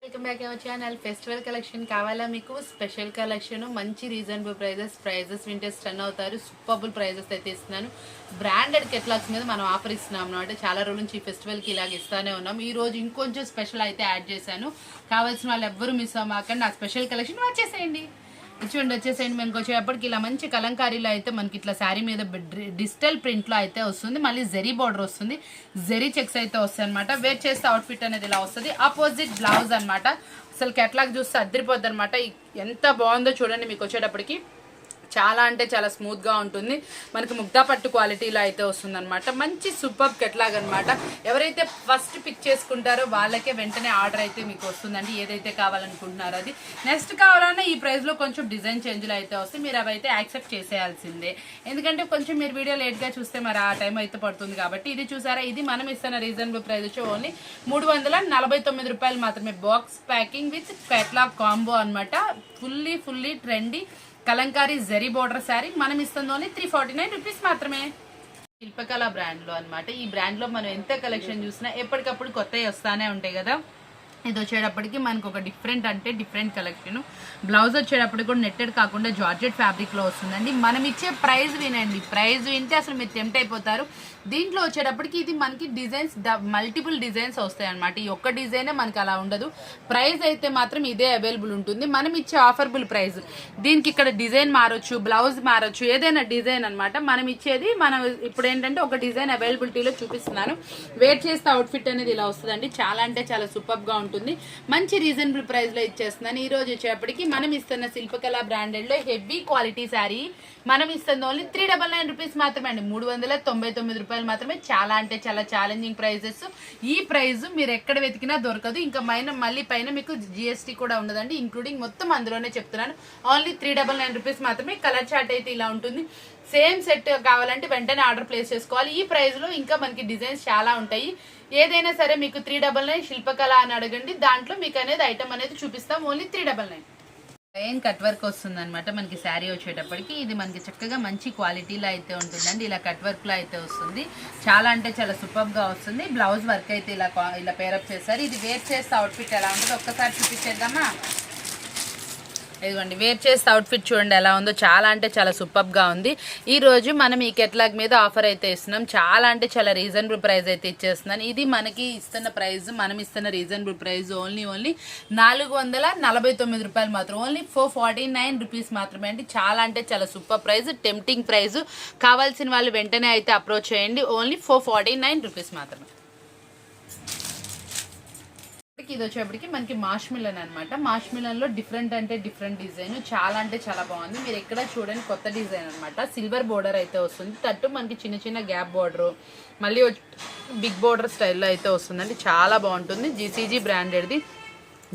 Welcome back our channel. Festival collection కావాలా మీకు? Special collection, మంచి రీజనబుల్ ప్రైజెస్ వింటే స్టన్ అవుతారు. సూపర్బుల్ ప్రైజెస్ అయితే ఇస్తున్నాను. బ్రాండెడ్ కెట్లాగ్స్ మీద మనం ఆఫర్ ఇస్తున్నాం అన్నమాట. చాలా రోజుల నుంచి ఈ ఫెస్టివల్కి ఇలాగ ఇస్తానే ఉన్నాం. ఈ రోజు ఇంకొంచెం స్పెషల్ అయితే యాడ్ చేశాను. కావాల్సిన వాళ్ళు ఎవ్వరూ మిస్ అవ్వమాకండి. నా స్పెషల్ కలెక్షన్ వచ్చేసేయండి. చూడండి, వచ్చేసేయండి. మనకు వచ్చేటప్పటికి ఇలా మంచి కలంకారీలో అయితే మనకి ఇట్లా శారీ మీద డిజిటల్ ప్రింట్లో అయితే వస్తుంది. మళ్ళీ జెరీ బార్డర్ వస్తుంది, జెరీ చెక్స్ అయితే వస్తాయి అనమాట. వేర్ చేస్తే అవుట్ఫిట్ అనేది ఇలా వస్తుంది. ఆపోజిట్ బ్లౌజ్ అనమాట. అసలు కెట్లాగ్ చూస్తే అద్దరిపోద్ది అనమాట. ఎంత బాగుందో చూడండి. మీకు వచ్చేటప్పటికి చాలా అంటే చాలా స్మూత్గా ఉంటుంది. మనకి ముగ్దా పట్టు క్వాలిటీలో అయితే వస్తుందన్నమాట. మంచి సూపర్ కెట్లాగ్ అనమాట. ఎవరైతే ఫస్ట్ పిక్ చేసుకుంటారో వాళ్ళకే వెంటనే ఆర్డర్ అయితే మీకు వస్తుందండి. ఏదైతే కావాలనుకుంటున్నారో అది. నెక్స్ట్ కావాలన్నా ఈ ప్రైస్లో కొంచెం డిజైన్ చేంజ్లు అయితే వస్తాయి. మీరు అవి అయితే యాక్సెప్ట్ చేసేయాల్సిందే. ఎందుకంటే కొంచెం మీరు వీడియో లేట్గా చూస్తే మరి ఆ టైం అయితే పడుతుంది కాబట్టి. ఇది చూసారా, ఇది మనం ఇస్తున్న రీజనబుల్ ప్రైస్ వచ్చి ఓన్లీ 349 రూపాయలు మాత్రమే. Box packing with catalogue combo అనమాట. Fully trendy Kalamkari zari border saree మనం ఇస్తుంది ఓన్లీ 349 రూపీస్ మాత్రమే. శిల్పకళ బ్రాండ్ లో అనమాట. ఈ బ్రాండ్ లో మనం ఎంత కలెక్షన్ చూసినా ఎప్పటికప్పుడు కొత్తవి వస్తానే ఉంటాయి కదా. ఇది వచ్చేటప్పటికి మనకు ఒక డిఫరెంట్ కలెక్షన్. బ్లౌజ్ వచ్చేటప్పటికి కూడా నెట్టెడ్ కాకుండా జార్జెట్ ఫ్యాబ్రిక్ లో వస్తుందండి. మనం ఇచ్చే ప్రైస్ వినండి. ప్రైస్ వింటే అసలు మీరు టెంప్ట్ అయిపోతారు. దీంట్లో వచ్చేటప్పటికి ఇది మనకి డిజైన్స్ మల్టిపుల్ డిజైన్స్ వస్తాయి అనమాట. ఈ ఒక్క డిజైనే మనకి అలా ఉండదు. ప్రైస్ అయితే మాత్రం ఇదే అవైలబుల్ ఉంటుంది. మనం ఇచ్చే ఆఫర్బుల్ ప్రైస్. దీనికి ఇక్కడ డిజైన్ మారొచ్చు, బ్లౌజ్ మారొచ్చు, ఏదైనా డిజైన్ అనమాట. మనం ఇచ్చేది మనం ఇప్పుడు ఏంటంటే ఒక డిజైన్ అవైలబిలిటీలో చూపిస్తున్నాను. వేర్ చేస్తే అవుట్ఫిట్ అనేది ఇలా వస్తుందండి. చాలా అంటే చాలా సూపర్ గా ఉంటుంది. మంచి రీజనబుల్ ప్రైస్ లో ఇచ్చేస్తున్నాను. ఈ రోజు వచ్చేటప్పటికి మనం ఇస్తున్న శిల్పకళ బ్రాండెడ్ లో హెవీ క్వాలిటీ శారీ మనం ఇస్తుంది ఓన్లీ 399 రూపీస్ మాత్రమే అండి. 399 రూపాయలు మాత్రమే. చాలా అంటే చాలా ఛాలెంజింగ్ ప్రైజెస్. ఈ ప్రైస్ మీరు ఎక్కడ వెతికినా దొరకదు. ఇంకా మళ్ళీ పైన మీకు జిఎస్టీ కూడా ఉండదండి. ఇంక్లూడింగ్ మొత్తం అందులోనే చెప్తున్నాను. ఓన్లీ 399 రూపీస్ మాత్రమే. కలర్ చార్ట్ అయితే ఇలా ఉంటుంది. సేమ్ సెట్ కావాలంటే వెంటనే ఆర్డర్ ప్లేస్ చేసుకోవాలి. ఈ ప్రైస్ లో ఇంకా మనకి డిజైన్స్ చాలా ఉంటాయి. ఏదైనా సరే మీకు 399 శిల్పకళ అని అడగండి. దాంట్లో మీకు అనేది ఐటమ్ అనేది చూపిస్తాం. ఓన్లీ 399. ప్లెయిన్ కట్ వర్క్ వస్తుంది అనమాట. మనకి శారీ వచ్చేటప్పటికి ఇది మనకి చక్కగా మంచి క్వాలిటీలో అయితే ఉంటుందండి. ఇలా కట్ వర్క్ లో అయితే వస్తుంది. చాలా అంటే చాలా సూపర్ గా వస్తుంది. బ్లౌజ్ వర్క్ అయితే ఇలా పేరప్ చేస్తారు. ఇది వేర్ చేస్తే అవుట్ఫిట్ ఎలా ఉంటుందో ఒక్కసారి చూపించేద్దామా? ఇదిగోండి, వేర్ చేస్తే అవుట్ఫిట్ చూడండి ఎలా ఉందో. చాలా అంటే చాలా సూపర్ గా ఉంది. ఈ రోజు మనం ఈ కెట్లాగ్ మీద ఆఫర్ అయితే ఇస్తున్నాం. చాలా అంటే చాలా రీజనబుల్ ప్రైస్ అయితే ఇచ్చేస్తున్నాను. ఇది మనకి ఇస్తున్న ప్రైస్, మనం ఇస్తున్న రీజనబుల్ ప్రైస్ ఓన్లీ 449 రూపాయలు మాత్రం. ఓన్లీ 449 రూపీస్ మాత్రమే అండి. చాలా అంటే చాలా సూపర్ ప్రైస్, టెంప్టింగ్ ప్రైస్. కావాల్సిన వాళ్ళు వెంటనే అయితే అప్రోచ్ చేయండి. ఓన్లీ 449 రూపీస్ మాత్రమే. ఇది వచ్చేప్పటికి మనకి మాష్ మిలన్ అనమాట. మాష్ మిలన్ లో డిఫరెంట్ డిజైన్. చాలా అంటే చాలా బాగుంది. మీరు ఎక్కడ చూడండి, కొత్త డిజైన్ అనమాట. సిల్వర్ బోర్డర్ అయితే వస్తుంది. తట్టు మనకి చిన్న గ్యాప్ బోర్డర్, మళ్ళీ బిగ్ బోర్డర్ స్టైల్లో అయితే వస్తుందండి. చాలా బాగుంటుంది. జీసీజీ బ్రాండెడ్ది.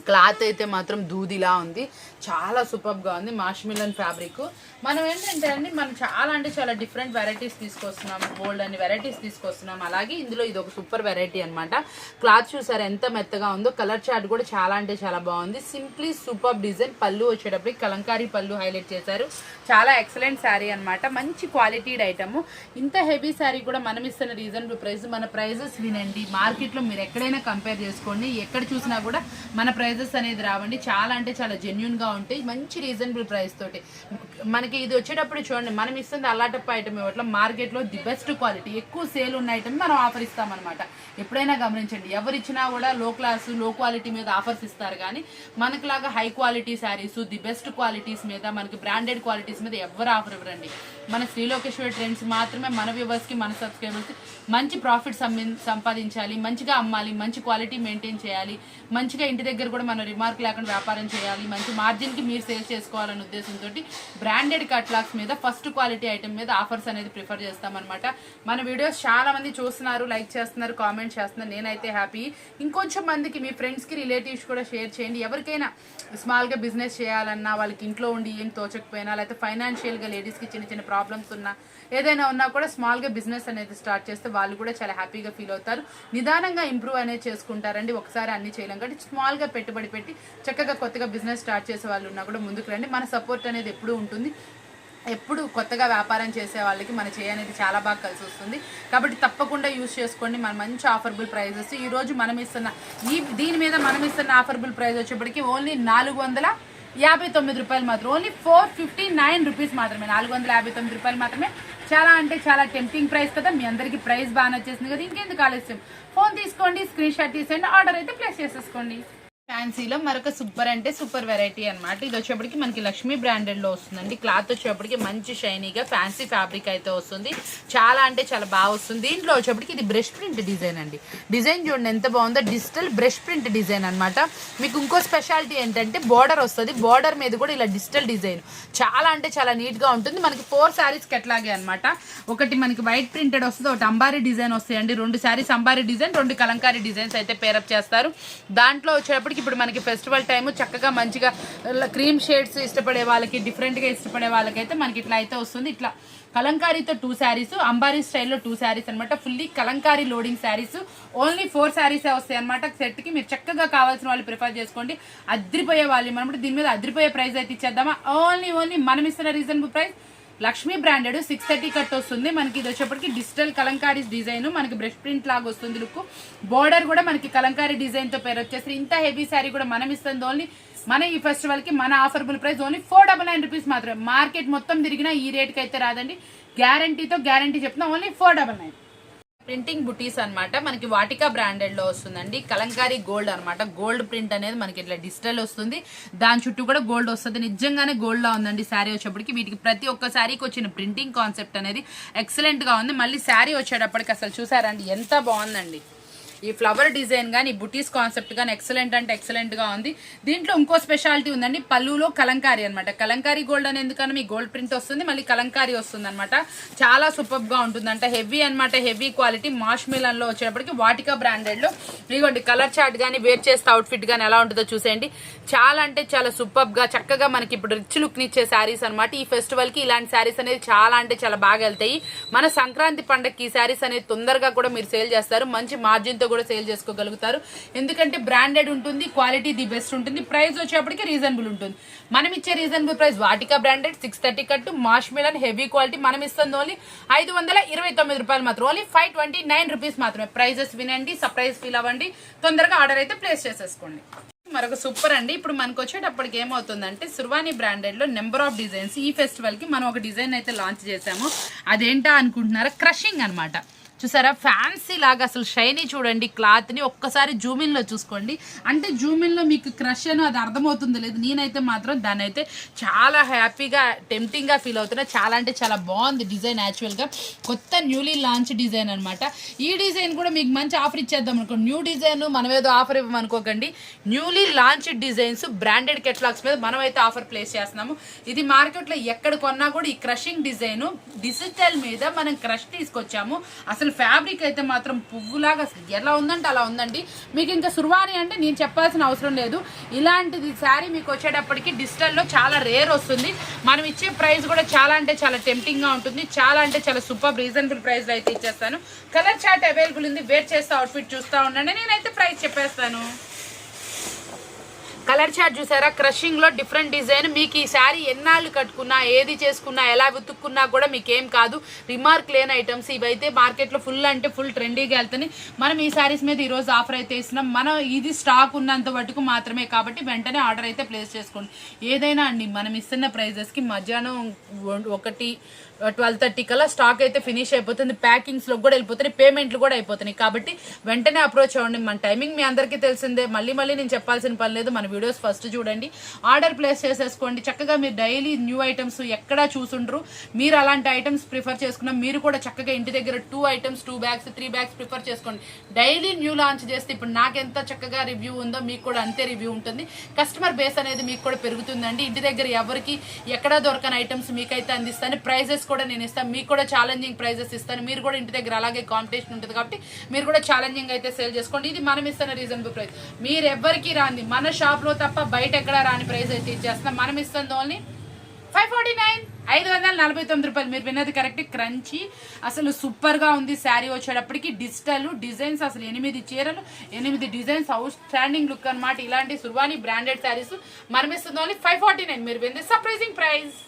క్లాత్ అయితే మాత్రం దూదిలా ఉంది. చాలా సూపర్గా ఉంది. మాష్ మిలన్ ఫ్యాబ్రిక్. మనం ఏంటంటే అండి, మనం చాలా అంటే చాలా డిఫరెంట్ వెరైటీస్ తీసుకొస్తున్నాం. బోల్డ్ అన్ని వెరైటీస్ తీసుకొస్తున్నాం. అలాగే ఇందులో ఇది ఒక సూపర్ వెరైటీ అనమాట. క్లాత్ చూసారు ఎంత మెత్తగా ఉందో. కలర్ చార్ట్ కూడా చాలా అంటే చాలా బాగుంది. Simply super design. పళ్ళు వచ్చేటప్పటికి కలంకారీ పళ్ళు హైలైట్ చేశారు. చాలా ఎక్సలెంట్ శారీ అనమాట. మంచి క్వాలిటీడ్ ఐటమ్. ఇంత హెవీ శారీ కూడా మనం ఇస్తున్న రీజనబుల్ ప్రైస్. మన ప్రైజెస్ వినండి. మార్కెట్లో మీరు ఎక్కడైనా కంపేర్ చేసుకోండి. ఎక్కడ చూసినా కూడా మన ప్రైజెస్ అనేది రావండి. చాలా అంటే చాలా జెన్యున్ గా ఉంటాయి. మంచి రీజనబుల్ ప్రైస్ తోటి మనకి ఇది వచ్చేటప్పుడు చూడండి, మనం ఇస్తుంది అలాటప్ ఐటమ్ ఇవ్వట్ల. మార్కెట్ లో ది బెస్ట్ క్వాలిటీ, ఎక్కువ సేల్ ఉన్న ఐటమ్ మనం ఆఫర్ ఇస్తామన్నమాట. ఎప్పుడైనా గమనించండి, ఎవరు ఇచ్చినా కూడా లో క్లాస్ లో క్వాలిటీ మీద ఆఫర్స్ ఇస్తారు. కానీ మనకులాగా high quality sarees, the best qualities మీద, మనకి బ్రాండెడ్ క్వాలిటీస్ మీద ఎవరు ఆఫర్ ఇవ్వరండి. మన శ్రీలోకేశ్వరి ట్రెండ్స్ మాత్రమే మన వ్యూవర్స్ కి, మన సబ్స్క్రైబర్స్ కి మంచి ప్రాఫిట్ సంపాదించాలి, మంచిగా అమ్మాలి, మంచి క్వాలిటీ మెయింటైన్ చేయాలి, మంచిగా ఇంటి దగ్గర కూడా మనం రిమార్క్ లేకుండా వ్యాపారం చేయాలి, మంచి మార్జిన్ కి మీరు సేల్ చేసుకోవాలనే ఉద్దేశంతో బ్రాండెడ్ కట్లాగ్స్ మీద, ఫస్ట్ క్వాలిటీ ఐటమ్ మీద ఆఫర్స్ అనేది ప్రిఫర్ చేస్తామన్నమాట. మన వీడియోస్ చాలా మంది చూస్తున్నారు, లైక్ చేస్తున్నారు, కామెంట్ చేస్తున్నారు. నేనైతే హ్యాపీ. ఇంకొంచెం మందికి మీ ఫ్రెండ్స్ కి, రిలేటివ్స్ కూడా షేర్ చేయండి. ఎవరికైనా స్మాల్ గా బిజినెస్ చేయాలన్నా, వాళ్ళకి ఇంట్లో ఉండి ఏం తోచకపోయినా, లేకపోతే ఫైనాన్షియల్ గా లేడీస్ కి చిన్న ప్రాబ్లమ్స్ ఉన్నా, ఏదైనా ఉన్నా కూడా స్మాల్ గా బిజినెస్ అనేది స్టార్ట్ చేస్తే వాళ్ళు కూడా చాలా హ్యాపీగా ఫీల్ అవుతారు. నిదానంగా ఇంప్రూవ్ అనేది చేసుకుంటారండి. ఒకసారి అన్ని చేయలేం కాబట్టి స్మాల్ గా పెట్టుబడి పెట్టి చక్కగా కొత్తగా బిజినెస్ స్టార్ట్ చేసే వాళ్ళు ఉన్నా కూడా ముందుకు రండి. మన సపోర్ట్ అనేది ఎప్పుడూ ఉంటుంది. ఎప్పుడు కొత్తగా వ్యాపారం చేసే వాళ్ళకి మన అనేది చాలా బాగా కలిసి వస్తుంది. కాబట్టి తప్పకుండా యూజ్ చేసుకోండి మన మంచి ఆఫర్బుల్ ప్రైజెస్. ఈరోజు మనం ఇస్తున్న దీని మీద మనం ఇస్తున్న ఆఫర్బుల్ ప్రైస్ వచ్చేప్పటికి ఓన్లీ 459 రూపాయలు మాత్రం, ఓన్లీ 459 రూపీస్ మాత్రమే, 459 రూపాయలు మాత్రమే. చాలా అంటే చాలా టెంప్టింగ్ ప్రైస్ కదా, మీ అందరికీ ప్రైస్ బాగా నచ్చేసింది కదా, ఇంకెందుకు ఆలస్యం, ఫోన్ తీసుకోండి, స్క్రీన్ షాట్ తీసేయండి, ఆర్డర్ అయితే ప్లేస్ చేసేసుకోండి. ఫ్యాన్సీలో మరొక సూపర్ అంటే సూపర్ వెరైటీ అనమాట. ఇది వచ్చేప్పటికి మనకి లక్ష్మీ బ్రాండెడ్లో వస్తుందండి. క్లాత్ వచ్చేప్పటికి మంచి షైనీగా ఫ్యాన్సీ ఫ్యాబ్రిక్ అయితే వస్తుంది, చాలా అంటే చాలా బాగా వస్తుంది. దీంట్లో వచ్చేప్పటికి ఇది బ్రష్ ప్రింట్ డిజైన్ అండి. డిజైన్ చూడండి ఎంత బాగుందో, డిజిటల్ బ్రష్ ప్రింట్ డిజైన్ అనమాట. మీకు ఇంకో స్పెషాలిటీ ఏంటంటే బార్డర్ వస్తుంది, బార్డర్ మీద కూడా ఇలా డిజిటల్ డిజైన్ చాలా అంటే చాలా నీట్గా ఉంటుంది. మనకి 4 శారీస్కి ఎట్లాగే అనమాట. ఒకటి మనకి వైట్ ప్రింటెడ్ వస్తుంది, ఒకటి అంబారీ డిజైన్ వస్తాయండి. 2 శారీస్ అంబారీ డిజైన్, 2 కలంకారీ డిజైన్స్ అయితే పేరప్ చేస్తారు. దాంట్లో వచ్చేప్పటికి ఇప్పుడు మనకి ఫెస్టివల్ టైము చక్కగా మంచిగా క్రీమ్ షేడ్స్ ఇష్టపడే వాళ్ళకి, డిఫరెంట్గా ఇష్టపడే వాళ్ళకైతే మనకి ఇట్లా అయితే వస్తుంది. ఇట్లా కలంకారీతో 2 శారీస్, అంబారీ స్టైల్లో 2 శారీస్ అనమాట. Fully Kalamkari loading saris, only 4 శారీసే వస్తాయి అనమాట సెట్కి. మీరు చక్కగా కావాల్సిన వాళ్ళు ప్రిఫర్ చేసుకోండి. అద్రిపోయే వాళ్ళు అనమాట. దీని మీద అద్రిపోయే ప్రైస్ అయితే ఇచ్చేద్దామా, ఓన్లీ మనం ఇస్తున్న reasonable price. Lakshmi branded 630 cut వస్తుంది మనకి. ఇది వచ్చేప్పటికి డిజిటల్ కలంకారీ డిజైన్, మనకి బ్రష్ ప్రింట్ లాగా వస్తుంది లుక్. బోర్డర్ కూడా మనకి కలంకారీ డిజైన్ తో పేరు వచ్చేసి. ఇంత హెవీ శారీ కూడా మనం ఇస్తుంది ఓన్లీ మన ఈ ఫెస్టివల్ కి. మన ఆఫర్బుల్ ప్రైస్ ఓన్లీ 499 రూపీస్ మాత్రమే. మార్కెట్ మొత్తం తిరిగినా ఈ రేట్ కి అయితే రాదండి, గ్యారంటీ చెప్తున్నా, ఓన్లీ 499. ప్రింటింగ్ బుటీస్ అనమాట. మనకి వాటికా బ్రాండెడ్ లో వస్తుందండి. కలంకారీ గోల్డ్ అనమాట. గోల్డ్ ప్రింట్ అనేది మనకి ఇట్లా డిజిటల్ వస్తుంది, దాని చుట్టూ కూడా గోల్డ్ వస్తుంది. నిజంగానే గోల్డ్ లా ఉందండి శారీ వచ్చేప్పటికి. వీటికి ప్రతి ఒక్క శారీకి వచ్చిన ప్రింటింగ్ కాన్సెప్ట్ అనేది ఎక్సలెంట్ గా ఉంది. మళ్ళీ శారీ వచ్చేటప్పటికి అసలు చూసారండి ఎంత బాగుందండి. ఈ ఫ్లవర్ డిజైన్ కానీ బుటీస్ కాన్సెప్ట్ కానీ ఎక్సలెంట్ అంటే ఎక్సలెంట్ గా ఉంది. దీంట్లో ఇంకో స్పెషాలిటీ ఉందండి, పళ్ళులో కలంకారీ అనమాట. కలంకారీ గోల్డ్ అని ఎందుకన్నా మీ గోల్డ్ ప్రింట్ వస్తుంది, మళ్ళీ కలంకారీ వస్తుంది అనమాట. చాలా సూపర్ గా ఉంటుందంట, హెవీ అనమాట, హెవీ క్వాలిటీ. మాష్ మిలన్ లో వచ్చేటప్పటికి వాటికా బ్రాండెడ్ లో ఇదిగోండి కలర్ చార్ట్ కానీ వేర్ చేస్తే అవుట్ఫిట్ కానీ ఎలా ఉంటుందో చూసేయండి. చాలా అంటే చాలా సూపర్ గా చక్కగా మనకి ఇప్పుడు రిచ్ లుక్ నిచ్చే శారీస్ అనమాట. ఈ ఫెస్టివల్ కి ఇలాంటి శారీస్ అనేది చాలా అంటే చాలా బాగా వెళ్తాయి. మన సంక్రాంతి పండగకి ఈ శారీస్ అనేది తొందరగా కూడా మీరు సేల్ చేస్తారు, మంచి మార్జిన్ తో కూడా సేల్ చేసుకోగలుగుతారు. ఎందుకంటే బ్రాండెడ్ ఉంటుంది, క్వాలిటీ ది బెస్ట్ ఉంటుంది, ప్రైస్ వచ్చేప్పటికి రీజనబుల్ ఉంటుంది. మనం ఇచ్చే రీజనబుల్ ప్రైస్ వాటికా బ్రాండెడ్ 630 కట్టు, మాష్ మిలన్ హెవీ క్వాలిటీ. మనం ఇస్తుంది ఓన్లీ 529 రూపాయలు మాత్రం, ఓన్లీ 529 రూపీస్ మాత్రమే. ప్రైజెస్ వినండి, సర్ప్రైజ్ ఫీల్ అవ్వండి, తొందరగా ఆర్డర్ అయితే ప్లేస్ చేసేసుకోండి. మరొక సూపర్ అండి. ఇప్పుడు మనకు వచ్చేటప్పటికి ఏమవుతుందంటే సుర్వాణి బ్రాండెడ్ లో నెంబర్ ఆఫ్ డిజైన్స్. ఈ ఫెస్టివల్ కి మనం ఒక డిజైన్ అయితే లాంచ్ చేసాము. అదేంటా అనుకుంటున్నారా, క్రషింగ్ అనమాట. చూసారా ఫ్యాన్సీ లాగా అసలు షైనీ చూడండి. క్లాత్ ని ఒక్కసారి జూమిన్ లో చూసుకోండి, అంటే జూమిన్ లో మీకు క్రష్ అని అది అర్థమవుతుందో లేదు. నేనైతే మాత్రం దాన్ని అయితే చాలా హ్యాపీగా టెంప్టింగ్ గా ఫీల్ అవుతున్నా. చాలా అంటే చాలా బాగుంది డిజైన్. యాక్చువల్ గా కొత్త న్యూలీ లాంచ్ డిజైన్ అనమాట. ఈ డిజైన్ కూడా మీకు మంచి ఆఫర్ ఇచ్చేద్దాం అనుకో. న్యూ డిజైన్ మనం ఏదో ఆఫర్ ఇవ్వమనుకోకండి, newly launch designs branded catalogues మీద మనం అయితే ఆఫర్ ప్లేస్ చేస్తున్నాము. ఇది మార్కెట్ లో ఎక్కడ కొన్నా కూడా ఈ క్రషింగ్ డిజైన్ డిజిటల్ మీద మనం క్రష్ తీసుకొచ్చాము. అసలు ఫ్యాబ్రిక్ అయితే మాత్రం పువ్వులాగా ఎలా ఉందంటే అలా ఉందండి. మీకు ఇంకా సుర్వాణి అంటే నేను చెప్పాల్సిన అవసరం లేదు. ఇలాంటిది శారీ మీకు వచ్చేటప్పటికి డిజిటల్లో చాలా రేర్ వస్తుంది. మనం ఇచ్చే ప్రైస్ కూడా చాలా అంటే చాలా టెంప్టింగ్ గా ఉంటుంది. చాలా అంటే చాలా సూపర్ రీజనబుల్ ప్రైస్ లో అయితే ఇచ్చేస్తాను. కలర్ చార్ట్ అవైలబుల్ ఉంది, వేర్ చేస్తే అవుట్ఫిట్ చూస్తూ ఉండండి, నేనైతే ప్రైస్ చెప్పేస్తాను. కలర్ చార్ట్ చూసారా, క్రషింగ్ లో డిఫరెంట్ డిజైన్. మీకు ఈ శారీ ఎన్నాళ్ళు కట్టుకున్నా, ఏది చేసుకున్నా, ఎలా వెతుక్కున్నా కూడా మీకేం కాదు. రిమార్క్ లేని ఐటమ్స్ ఇవైతే మార్కెట్ లో ఫుల్ అంటే ఫుల్ ట్రెండీగా వెళ్తాయి. మనం ఈ శారీస్ మీద ఈ రోజు ఆఫర్ అయితే ఇస్తున్నాం. మనం ఇది స్టాక్ ఉన్నంత మటుకు మాత్రమే, కాబట్టి వెంటనే ఆర్డర్ అయితే ప్లేస్ చేసుకోండి. ఏదైనా అండి మనం ఇస్తున్న ప్రైజెస్ కి మధ్యాహ్నం 12:30 కల్లా స్టాక్ అయితే ఫినిష్ అయిపోతుంది. ప్యాకింగ్స్ లో కూడా వెళ్ళిపోతున్నాయి, పేమెంట్లు కూడా అయిపోతున్నాయి. కాబట్టి వెంటనే అప్రోచ్ అవ్వండి. మన టైమింగ్ మీ అందరికీ తెలిసిందే, మళ్ళీ నేను చెప్పాల్సిన పని లేదు. మన వీడియోస్ ఫస్ట్ చూడండి, ఆర్డర్ ప్లేస్ చేసేసుకోండి. చక్కగా మీరు డైలీ న్యూ ఐటమ్స్ ఎక్కడా చూసుండ్రు. మీరు అలాంటి ఐటమ్స్ ప్రిఫర్ చేసుకున్నా మీరు కూడా చక్కగా ఇంటి దగ్గర 2 ఐటమ్స్ 2 బ్యాగ్స్ 3 బ్యాగ్స్ ప్రిఫర్ చేసుకోండి. డైలీ న్యూ లాంచ్ చేస్తే ఇప్పుడు నాకెంత చక్కగా రివ్యూ ఉందో మీకు కూడా అంతే రివ్యూ ఉంటుంది. కస్టమర్ బేస్ అనేది మీకు కూడా పెరుగుతుందండి. ఇంటి దగ్గర ఎవరికి ఎక్కడా దొరకని ఐటమ్స్ మీకైతే అందిస్తాను. ప్రైజెస్ కూడా నేను ఇస్తాను, మీకు కూడా ఛాలెంజింగ్ ప్రైజెస్ ఇస్తాను. మీరు కూడా ఇంటి దగ్గర అలాగే కాంపిటీషన్ ఉంటుంది కాబట్టి మీరు కూడా ఛాలెంజింగ్ అయితే సేల్ చేసుకోండి. ఇది మనం ఇస్తున్న రీజనబుల్ ప్రైస్. మీరు ఎవరికి రాంది, మన షాప్ లో తప్ప బయట ఎక్కడా రాని ప్రైస్ అయితే ఇచ్చేస్తున్నాం. మనం ఇస్తుంది ఓన్లీ 549, 549 రూపాయలు. మీరు విన్నది కరెక్ట్. క్రంచీ అసలు సూపర్ గా ఉంది శారీ వచ్చేటప్పటికి. డిజిటల్ డిజైన్స్ అసలు 8 చీరలు 8 డిజైన్స్, అవుట్ స్టాండింగ్ లుక్ అనమాట. ఇలాంటి సుర్వాణి బ్రాండెడ్ శారీస్ మనం ఇస్తుంది ఓన్లీ 549. మీరు విన్నది సర్ప్రైజింగ్ ప్రైస్.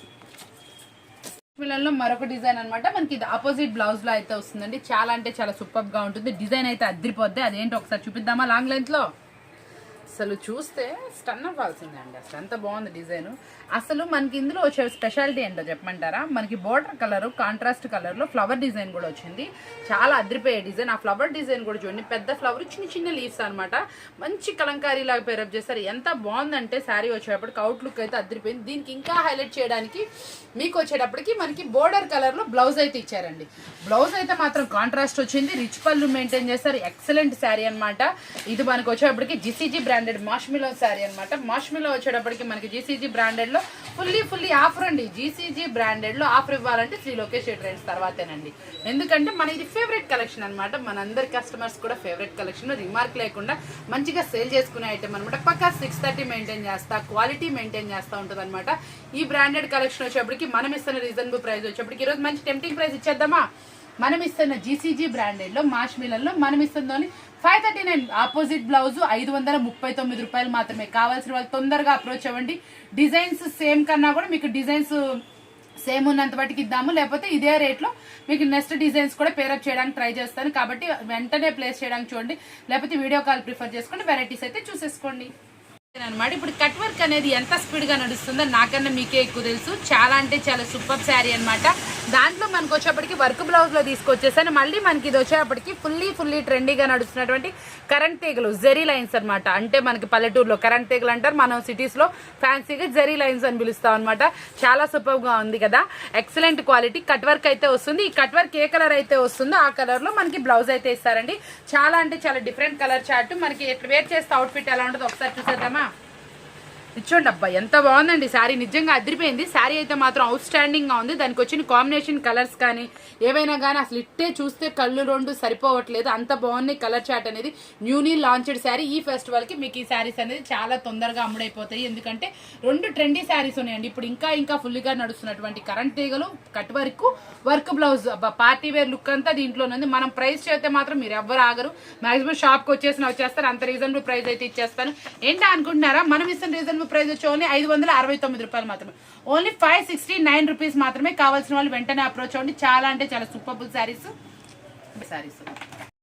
పిల్లల్లో మరొక డిజైన్ అనమాట. మనకి ఇది ఆపోజిట్ బ్లౌజ్ లో అయితే వస్తుందండి. చాలా అంటే చాలా సూపర్ గా ఉంటుంది. డిజైన్ అయితే అదిరిపోద్ది. అదేంటో ఒకసారి చూపిద్దామా లాంగ్ లెంత్ లో. అసలు చూస్తే స్టన్ అవ్వాల్సిందే అండి. అసలు ఎంత బాగుంది డిజైన్. అసలు మనకి ఇందులో వచ్చే స్పెషాలిటీ ఏంటో చెప్పమంటారా? మనకి బోర్డర్ కలర్ కాంట్రాస్ట్ కలర్ లో ఫ్లవర్ డిజైన్ కూడా వచ్చింది. చాలా అదిరిపోయే డిజైన్. ఆ ఫ్లవర్ డిజైన్ కూడా చూడండి, పెద్ద ఫ్లవర్ చిన్న చిన్న లీవ్స్ అనమాట. మంచి కలంకారీ లాగా పేరప్ చేస్తారు. ఎంత బాగుందంటే శారీ వచ్చేటప్పటికి అవుట్ లుక్ అయితే అదిరిపోయింది. దీనికి ఇంకా హైలైట్ చేయడానికి మీకు వచ్చేటప్పటికి మనకి బోర్డర్ కలర్ లో బ్లౌజ్ అయితే ఇచ్చారండి. బ్లౌజ్ అయితే మాత్రం కాంట్రాస్ట్ వచ్చింది. రిచ్ పళ్ళు మెయింటైన్ చేస్తారు. ఎక్సలెంట్ శారీ అనమాట. ఇది మనకి వచ్చేటప్పటికి జీసీజీ బ్రాండెడ్ మాష్మిలో శారీ అనమాట. మాష్మిలో వచ్చేటప్పటికి మనకి జీసీజీ బ్రాండెడ్ లో ఫుల్లీ ఆఫర్ అండి. జీసీజీ బ్రాండెడ్ లో ఆఫర్ ఇవ్వాలంటే శ్రీ లోకేష్ ట్రెండ్స్ తర్వాతేనండి. ఎందుకంటే మన ఇది ఫేవరెట్ కలెక్షన్ అనమాట. మన అందరి కస్టమర్స్ కూడా ఫేవరెట్ కలెక్షన్, రిమార్క్ లేకుండా మంచిగా సేల్ చేసుకునే ఐటమ్ అనమాట. పక్కా 630 మెయింటైన్ చేస్తా, క్వాలిటీ మెయింటైన్ చేస్తూ ఉంటుంది అనమాట. ఈ బ్రాండెడ్ కలెక్షన్ వచ్చేప్పటికి మనం ఇస్తున్న రీజనబుల్ ప్రైస్ వచ్చేప్పటికి ఈరోజు మంచి టెంప్టింగ్ ప్రైస్ ఇచ్చేద్దామా? మనం ఇస్తున్న జీసీజీ బ్రాండెడ్ లో మాష్మిలల్లో మనం ఇస్తుంది 539. ఆపోజిట్ బ్లౌజ్ 539 రూపాయలు మాత్రమే. కావాల్సిన వాళ్ళు తొందరగా అప్రోచ్ అవ్వండి. డిజైన్స్ సేమ్ కన్నా కూడా మీకు డిజైన్స్ సేమ్ ఉన్నంత వాటికి ఇద్దాము, లేకపోతే ఇదే రేట్లో మీకు నెక్స్ట్ డిజైన్స్ కూడా పేరప్ చేయడానికి ట్రై చేస్తాను. కాబట్టి వెంటనే ప్లేస్ చేయడానికి చూడండి, లేకపోతే వీడియో కాల్ ప్రిఫర్ చేసుకోండి. వెరైటీస్ అయితే చూసేసుకోండి అనమాట. ఇప్పుడు కట్ వర్క్ అనేది ఎంత స్పీడ్ గా నడుస్తుందో నాకన్నా మీకే ఎక్కువ తెలుసు. చాలా అంటే చాలా సూపర్ శారీ అనమాట. దాంట్లో మనకు వచ్చేప్పటికి వర్క్ బ్లౌజ్ లో తీసుకొచ్చేసాను. మళ్ళీ మనకి ఇది వచ్చేప్పటికి ఫుల్లీ ట్రెండీగా నడుస్తున్నటువంటి కరెంట్ తీగలు జెరీ లైన్స్ అనమాట. అంటే మనకి పల్లెటూరులో కరెంట్ తీగలు అంటారు, మనం సిటీస్ లో ఫ్యాన్సీగా జెరీ లైన్స్ అని పిలుస్తాం అనమాట. చాలా సూపర్ గా ఉంది కదా. ఎక్సలెంట్ క్వాలిటీ కట్ వర్క్ అయితే వస్తుంది. ఈ కట్ వర్క్ ఏ కలర్ అయితే వస్తుందో ఆ కలర్ లో మనకి బ్లౌజ్ అయితే ఇస్తారండి. చాలా అంటే చాలా డిఫరెంట్ కలర్ చార్ట్. మనకి వేర్ చేస్తే అవుట్ఫిట్ ఎలా ఉంటుందో ఒకసారి చూసేద్దామా? ఇచ్చోండి అబ్బా, ఎంత బాగుందండి శారీ. నిజంగా అదిరిపోయింది. శారీ అయితే మాత్రం అవుట్ స్టాండింగ్ గా ఉంది. దానికి వచ్చిన కాంబినేషన్ కలర్స్ కానీ ఏవైనా కానీ అసలు ఇట్టే చూస్తే కళ్ళు రెండు సరిపోవట్లేదు. అంత బాగున్నాయి కలర్ చార్ట్ అనేది. Newly launched sari. ఈ ఫెస్టివల్ కి మీకు ఈ శారీస్ అనేది చాలా తొందరగా అమ్ముడైపోతాయి. ఎందుకంటే రెండు ట్రెండీ శారీస్ ఉన్నాయండి ఇప్పుడు. ఇంకా ఫుల్ గా నడుస్తున్నటువంటి కరెంట్ తీగలు, cut work blouse, party wear look అంతా దీంట్లోనే ఉంది. మనం ప్రైస్ చేస్తే మాత్రం మీరు ఎవ్వరు ఆగరు. మాక్సిమం షాప్ కి వచ్చేస్తారు. అంత రీజనబుల్ ప్రైస్ అయితే ఇచ్చేస్తాను. ఏంటా అనుకుంటున్నారా? మనం ఇస్తున్న రీజనబుల్ ప్రైస్ వచ్చి ఓన్లీ 569 రూపాయలు మాత్రమే. ఓన్లీ 569 రూపీస్ మాత్రమే. కావాల్సిన వాళ్ళు వెంటనే అప్రోచ్ అవ్వండి. చాలా అంటే చాలా సూపర్బుల్ శారీస్.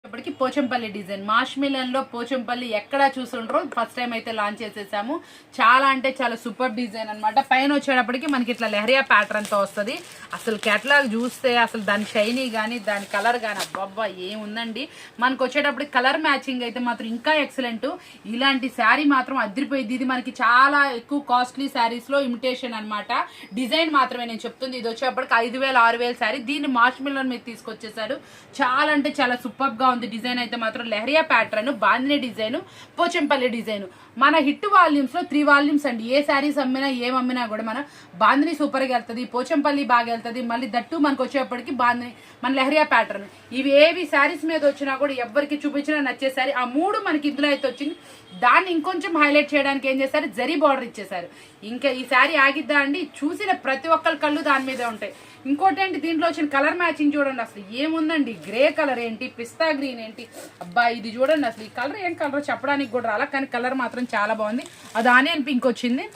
ఇప్పటికి పోచంపల్లి డిజైన్ మాష్మిలన్ లో పోచంపల్లి ఎక్కడా చూసుండ్రో ఫస్ట్ టైం అయితే లాంచ్ చేసేసాము. చాలా అంటే చాలా సూపర్ డిజైన్ అనమాట. పైన వచ్చేటప్పటికి మనకి ఇట్లా లెహరియా ప్యాటర్న్ తో వస్తుంది. అసలు కేటలాగ్ చూస్తే అసలు దాని షైనీ కానీ దాని కలర్ కానీ అబ్బబ్బా ఏముందండి. మనకు వచ్చేటప్పటికి కలర్ మ్యాచింగ్ అయితే మాత్రం ఇంకా ఎక్సలెంట్. ఇలాంటి శారీ మాత్రం అదిరిపోయింది. ఇది మనకి చాలా ఎక్కువ కాస్ట్లీ శారీస్ లో ఇమిటేషన్ అనమాట. డిజైన్ మాత్రమే నేను చెప్తుంది. ఇది వచ్చేటప్పటికి 5,000-6,000 శారీ. దీన్ని మాష్మిలన్ మీద తీసుకొచ్చేసాడు. చాలా అంటే చాలా సూపర్ గా ఉంది. డిజైన్ అయితే మాత్రం Leheriya pattern, Bandhani design, Pochampally design. మన హిట్ వాల్యూమ్స్ లో 3 వాల్యూమ్స్ అండి. ఏ శారీస్ అమ్మినా ఏమమ్మినా కూడా మన బాందిని సూపర్ గా వెళ్తుంది, పోచంపల్లి బాగా వెళ్తుంది. మళ్ళీ దట్టు మనకు వచ్చేప్పటికి బాందిని, మన లెహరియా ప్యాటర్న్. ఇవి ఏవి శారీస్ మీద వచ్చినా కూడా ఎవరికి చూపించినా నచ్చే శారీ. ఆ 3 మనకి ఇందులో అయితే వచ్చింది. దాన్ని ఇంకొంచెం హైలైట్ చేయడానికి ఏం చేశారు, జరీ బార్డర్ ఇచ్చేసారు. ఇంకా ఈ శారీ ఆగిద్దా అండి? చూసిన ప్రతి ఒక్కరి కళ్ళు దాని మీదే ఉంటాయి. ఇంకోటి ఏంటి, దీంట్లో వచ్చిన కలర్ మ్యాచింగ్ చూడండి. అసలు ఏముందండి, గ్రే కలర్ ఏంటి, పిస్తా గ్రీన్ ఏంటి, అబ్బా ఇది చూడండి. అసలు ఈ కలర్ ఏం కలర్ చెప్పడానికి కూడా రాలా, కానీ కలర్ మాత్రం చాలా బాగుంది. అది ఆనియన్ పింక్ వచ్చింది.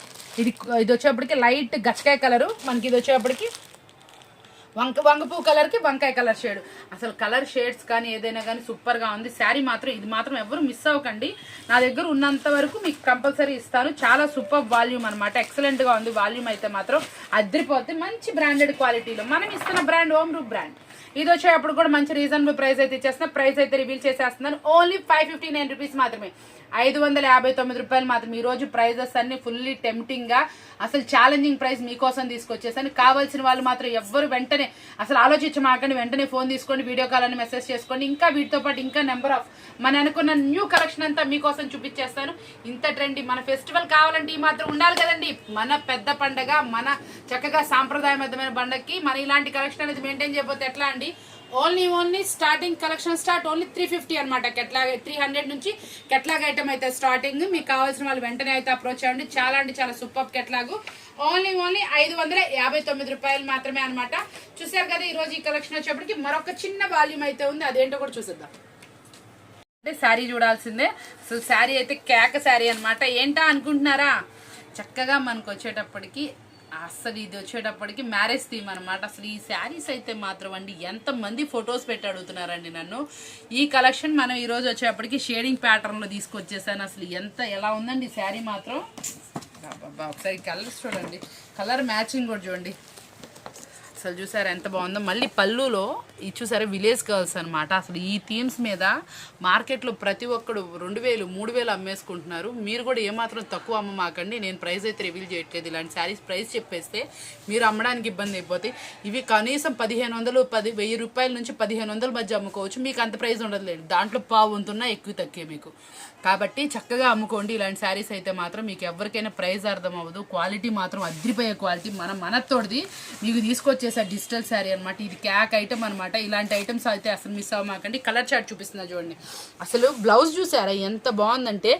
ఇది వచ్చేప్పటికి లైట్ గచ్చకాయ కలరు. మనకి ఇది వచ్చేప్పటికి వంగపూ కలర్ కి వంకాయ కలర్ షేడ్. అసలు కలర్ షేడ్స్ కానీ ఏదైనా కానీ సూపర్ గా ఉంది. శారీ మాత్రం ఇది మాత్రం ఎవరు మిస్ అవ్వకండి. నా దగ్గర ఉన్నంత వరకు మీకు కంపల్సరీ ఇస్తాను. చాలా సూపర్ వాల్యూమ్ అనమాట. ఎక్సలెంట్ గా ఉంది. వాల్యూమ్ అయితే మాత్రం అదిరిపోతుంది. మంచి బ్రాండెడ్ క్వాలిటీలో మనం ఇస్తున్న బ్రాండ్ హోమ్ రూప్ బ్రాండ్. ఇది వచ్చేటప్పుడు కూడా మంచి రీజనబుల్ ప్రైస్ అయితే ఇచ్చేస్తున్నా. ప్రైస్ అయితే రివీల్ చేసేస్తున్నాను. ఓన్లీ 559 రూపీస్ మాత్రమే. 559 రూపాయలు మాత్రం. ఈ రోజు ప్రైజెస్ అన్ని ఫుల్లీ టెంప్టింగ్ గా అసలు ఛాలెంజింగ్ ప్రైస్ మీకోసం తీసుకొచ్చేసాను. కావాల్సిన వాళ్ళు మాత్రం ఎవ్వరు వెంటనే అసలు ఆలోచించమాకండి. వెంటనే ఫోన్ తీసుకోండి, వీడియో కాల్ అని మెసేజ్ చేసుకోండి. ఇంకా వీటితో పాటు ఇంకా నెంబర్ ఆఫ్ మన అనుకున్న న్యూ కలెక్షన్ అంతా మీకోసం చూపించేస్తాను. ఇంత ట్రెండీ మన ఫెస్టివల్ కావాలంటే ఈ మాత్రం ఉండాలి కదండి. మన పెద్ద పండగ, మన చక్కగా సాంప్రదాయబద్ధమైన పండగకి మన ఇలాంటి కలెక్షన్ అనేది మెయింటైన్ చేయకపోతే ఎట్లా అండి? Only starting collection start only 350 అనమాట. కెట్లాగ్ 300 నుంచి కెట్లాగ్ ఐటమ్ అయితే స్టార్టింగ్. మీకు కావాల్సిన వాళ్ళు వెంటనే అయితే అప్రోచ్ అవ్వండి. చాలా అంటే చాలా సూపర్ కెట్లాగ్. ఓన్లీ 559 రూపాయలు మాత్రమే అనమాట. చూసారు కదా ఈ రోజు ఈ కలెక్షన్ వచ్చేప్పటికి మరొక చిన్న వాల్యూమ్ అయితే ఉంది. అదేంటో కూడా చూసేద్దాం. అంటే శారీ చూడాల్సిందే. అసలు శారీ అయితే కేక శారీ అనమాట. ఏంటా అనుకుంటున్నారా? చక్కగా మనకు వచ్చేటప్పటికి అసలు ఇది వచ్చేటప్పటికి మ్యారేజ్ థీమ్ అనమాట. అసలు ఈ శారీస్ అయితే మాత్రం అండి ఎంతమంది ఫొటోస్ పెట్టి అడుగుతున్నారండి నన్ను. ఈ కలెక్షన్ మనం ఈరోజు వచ్చేటప్పటికి షేడింగ్ ప్యాటర్న్లో తీసుకొచ్చేసాను. అసలు ఎలా ఉందండి శారీ మాత్రం. ఒకసారి కలర్స్ చూడండి, కలర్ మ్యాచింగ్ కూడా చూడండి. అసలు చూసారా ఎంత బాగుందో. మళ్ళీ పళ్ళులో ఇది చూసారా విలేజ్ గర్ల్స్ అనమాట. అసలు ఈ థీమ్స్ మీద మార్కెట్లో ప్రతి ఒక్కడు 2000 3000 అమ్మేసుకుంటున్నారు. మీరు కూడా ఏమాత్రం తక్కువ అమ్మమాకండి. నేను ప్రైస్ అయితే రివీల్ చేయట్లేదు. ఇలాంటి శారీస్ ప్రైస్ చెప్పేస్తే మీరు అమ్మడానికి ఇబ్బంది అయిపోతాయి. ఇవి కనీసం 1500 1000 రూపాయల నుంచి 1500 మధ్య అమ్ముకోవచ్చు. మీకు అంత ప్రైస్ ఉండదులేదు, దాంట్లో పావు ఉంటున్నా ఎక్కువ తక్కువ మీకు. కాబట్టి చక్కగా అమ్ముకోండి. ఇలాంటి శారీస్ అయితే మాత్రం మీకు ఎవరికైనా ప్రైస్ అర్థం అవ్వదు. క్వాలిటీ మాత్రం అద్రిపోయే క్వాలిటీ. మనతోడిది మీకు తీసుకొచ్చేసా డిజిటల్ శారీ అనమాట. ఇది క్యాక్ ఐటమ్ అనమాట. ఇలాంటి ఐటమ్స్ అయితే అసలు మిస్ అవ్వమాకండి. కలర్ చార్ట్ చూపిస్తున్నా చూడండి. అసలు బ్లౌజ్ చూసారా ఎంత బాగుందంటే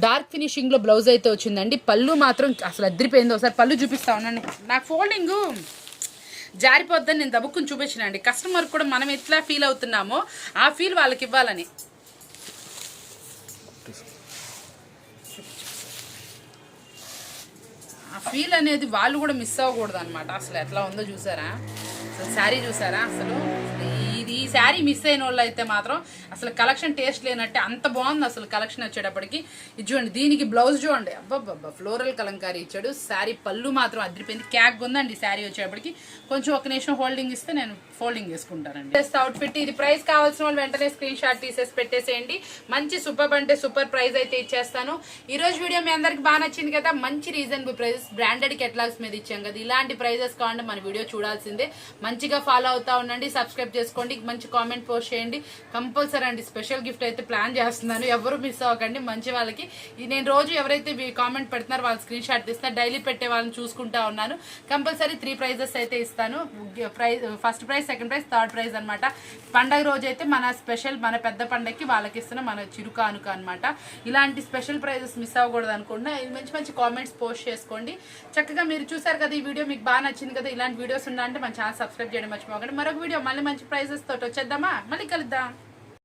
డార్క్ ఫినిషింగ్లో బ్లౌజ్ అయితే వచ్చిందండి. పళ్ళు మాత్రం అసలు అద్రిపోయింది. ఒకసారి పళ్ళు చూపిస్తా ఉన్నాను. నాకు ఫోల్డింగ్ జారిపోద్దని నేను దబుక్కుని చూపించినండి. కస్టమర్ కూడా మనం ఎట్లా ఫీల్ అవుతున్నామో ఆ ఫీల్ వాళ్ళకి ఇవ్వాలని. ఆ ఫీల్ అనేది వాళ్ళు కూడా మిస్ అవ్వకూడదు అనమాట. అసలు ఎట్లా ఉందో చూసారా, అసలు శారీ చూసారా. అసలు ఈ శారీ మిస్ అయిన వాళ్ళు అయితే మాత్రం అసలు కలెక్షన్ టేస్ట్ లేనట్టే, అంత బాగుంది అసలు కలెక్షన్ వచ్చేటప్పటికి. ఇది చూడండి, దీనికి బ్లౌజ్ చూడండి, అబ్బబ్బబ్బా ఫ్లోరల్ కలంకారీ ఇచ్చాడు. శారీ పళ్ళు మాత్రం అదిరిపోయింది. క్యాక్ ఉందండి శారీ వచ్చేటప్పటికి. కొంచెం ఒక నిమిషం హోల్డింగ్ ఇస్తే నేను ఫోల్డింగ్ చేసుకుంటానండి. జస్ట్ అవుట్ఫిట్ ఇది. ప్రైస్ కావాల్సిన వాళ్ళు వెంటనే స్క్రీన్ షాట్ తీసేసి పెట్టేసేయండి. మంచి సూపర్ అంటే సూపర్ ప్రైస్ అయితే ఇచ్చేస్తాను. ఈ రోజు వీడియో మీ అందరికి బాగా నచ్చింది కదా. మంచి రీజనబుల్ ప్రైజెస్ బ్రాండెడ్ కెటలాగ్స్ మీద ఇచ్చాం కదా. ఇలాంటి ప్రైజెస్ కావాలంటే మన వీడియో చూడాల్సిందే. మంచిగా ఫాలో అవుతా ఉండండి, సబ్స్క్రైబ్ చేసుకోండి, మంచి కామెంట్ పోస్ట్ చేయండి. కంపల్సరీ అండి స్పెషల్ గిఫ్ట్ అయితే ప్లాన్ చేస్తున్నాను. ఎవరు మిస్ అవ్వకండి. మంచి వాళ్ళకి నేను రోజు ఎవరైతే కామెంట్ పెడుతున్నారో వాళ్ళ స్క్రీన్ షాట్ తీస్తున్నారు. డైలీ పెట్టే వాళ్ళని చూసుకుంటా ఉన్నాను. కంపల్సరీ 3 ప్రైజెస్ అయితే ఇస్తాను. First prize, second prize, third prize అనమాట. పండగ రోజు అయితే మన స్పెషల్, మన పెద్ద పండగకి వాళ్ళకి ఇస్తున్న మన చిరుకానుక అనమాట. ఇలాంటి స్పెషల్ ప్రైజెస్ మిస్ అవ్వకూడదు అనుకుంటున్నా. మంచి మంచి కామెంట్స్ పోస్ట్ చేసుకోండి. చక్కగా మీరు చూసారు కదా, ఈ వీడియో మీకు బాగా నచ్చింది కదా. ఇలాంటి వీడియోస్ ఉండాలంటే మన ఛానల్ సబ్స్క్రైబ్ చేయడం మర్చిపోకండి. మరొక వీడియో మళ్ళీ మంచి ప్రైజెస్ తోటి వచ్చేద్దామా, మళ్ళీ కలుద్దాం.